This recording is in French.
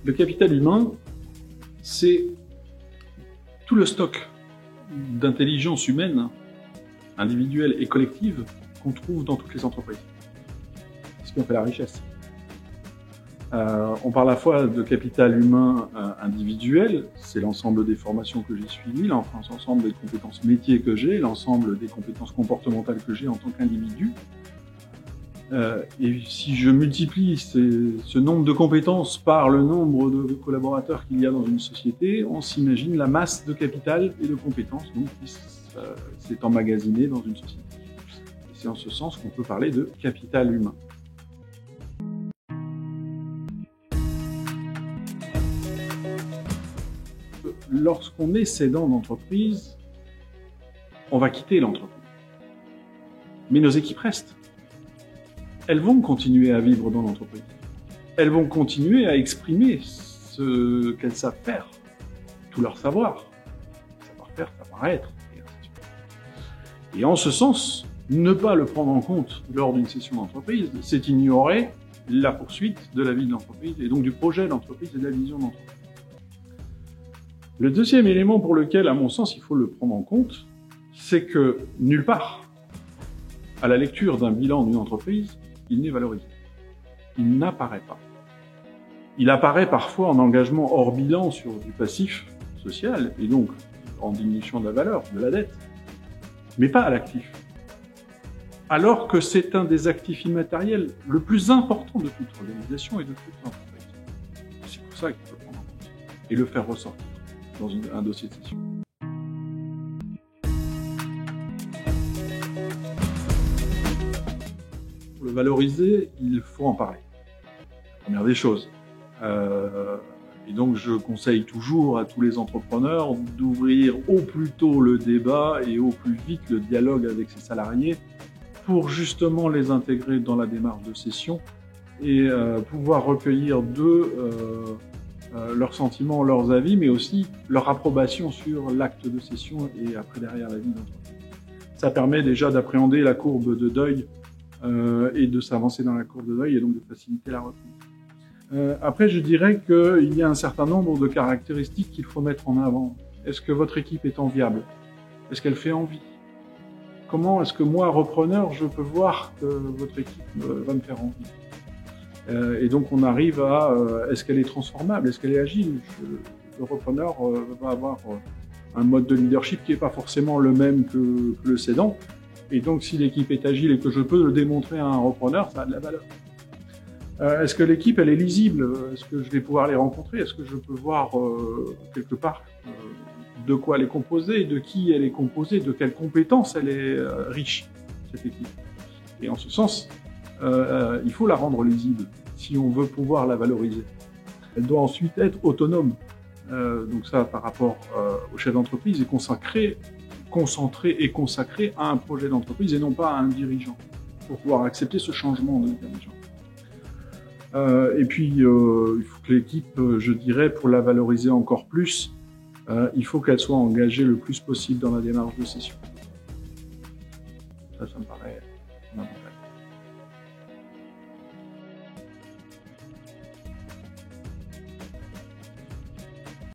Le capital humain, c'est tout le stock d'intelligence humaine, individuelle et collective, qu'on trouve dans toutes les entreprises. C'est ce qui en fait la richesse. On parle à la fois de capital humain individuel, c'est l'ensemble des formations que j'ai suivies, l'ensemble des compétences métiers que j'ai, l'ensemble des compétences comportementales que j'ai en tant qu'individu. Et si je multiplie ce nombre de compétences par le nombre de collaborateurs qu'il y a dans une société, on s'imagine la masse de capital et de compétences donc, qui s'est emmagasinée dans une société. Et c'est en ce sens qu'on peut parler de capital humain. Lorsqu'on est cédant d'entreprise, on va quitter l'entreprise. Mais nos équipes restent. Elles vont continuer à vivre dans l'entreprise. Elles vont continuer à exprimer ce qu'elles savent faire, tout leur savoir. Savoir-faire, savoir-être, et ainsi de suite. Et en ce sens, ne pas le prendre en compte lors d'une session d'entreprise, c'est ignorer la poursuite de la vie de l'entreprise, et donc du projet d'entreprise et de la vision d'entreprise. Le deuxième élément pour lequel, à mon sens, il faut le prendre en compte, c'est que nulle part, à la lecture d'un bilan d'une entreprise, il n'est valorisé. Il n'apparaît pas. Il apparaît parfois en engagement hors bilan sur du passif social, et donc en diminution de la valeur, de la dette, mais pas à l'actif. Alors que c'est un des actifs immatériels le plus important de toute organisation et de toute entreprise. C'est pour ça qu'il faut le prendre en compte et le faire ressortir dans un dossier de session. Pour le valoriser, il faut en parler. Première des choses. Et donc je conseille toujours à tous les entrepreneurs d'ouvrir au plus tôt le débat et au plus vite le dialogue avec ses salariés pour justement les intégrer dans la démarche de cession et pouvoir recueillir d'eux leurs sentiments, leurs avis, mais aussi leur approbation sur l'acte de cession et après derrière la vie d'entreprise. Ça permet déjà d'appréhender la courbe de deuil et de s'avancer dans la courbe de deuil et donc de faciliter la reprise. Après, je dirais qu'il y a un certain nombre de caractéristiques qu'il faut mettre en avant. Est-ce que votre équipe est enviable? Est-ce qu'elle fait envie? Comment est-ce que moi, repreneur, je peux voir que votre équipe va me faire envie? Et donc on arrive à est-ce qu'elle est transformable, est-ce qu'elle est agile? Le repreneur va avoir un mode de leadership qui n'est pas forcément le même que le cédant. Et donc si l'équipe est agile et que je peux le démontrer à un repreneur, ça a de la valeur. Est-ce que l'équipe elle est lisible? Est-ce que je vais pouvoir les rencontrer? Est-ce que je peux voir quelque part de quoi elle est composée, de qui elle est composée, de quelles compétences elle est riche, cette équipe? Et en ce sens, il faut la rendre lisible si on veut pouvoir la valoriser. Elle doit ensuite être autonome. Donc ça, par rapport au chef d'entreprise, est concentré et consacré à un projet d'entreprise et non pas à un dirigeant, pour pouvoir accepter ce changement de dirigeant. Et puis, il faut que l'équipe, je dirais, pour la valoriser encore plus, il faut qu'elle soit engagée le plus possible dans la démarche de cession. Ça me paraît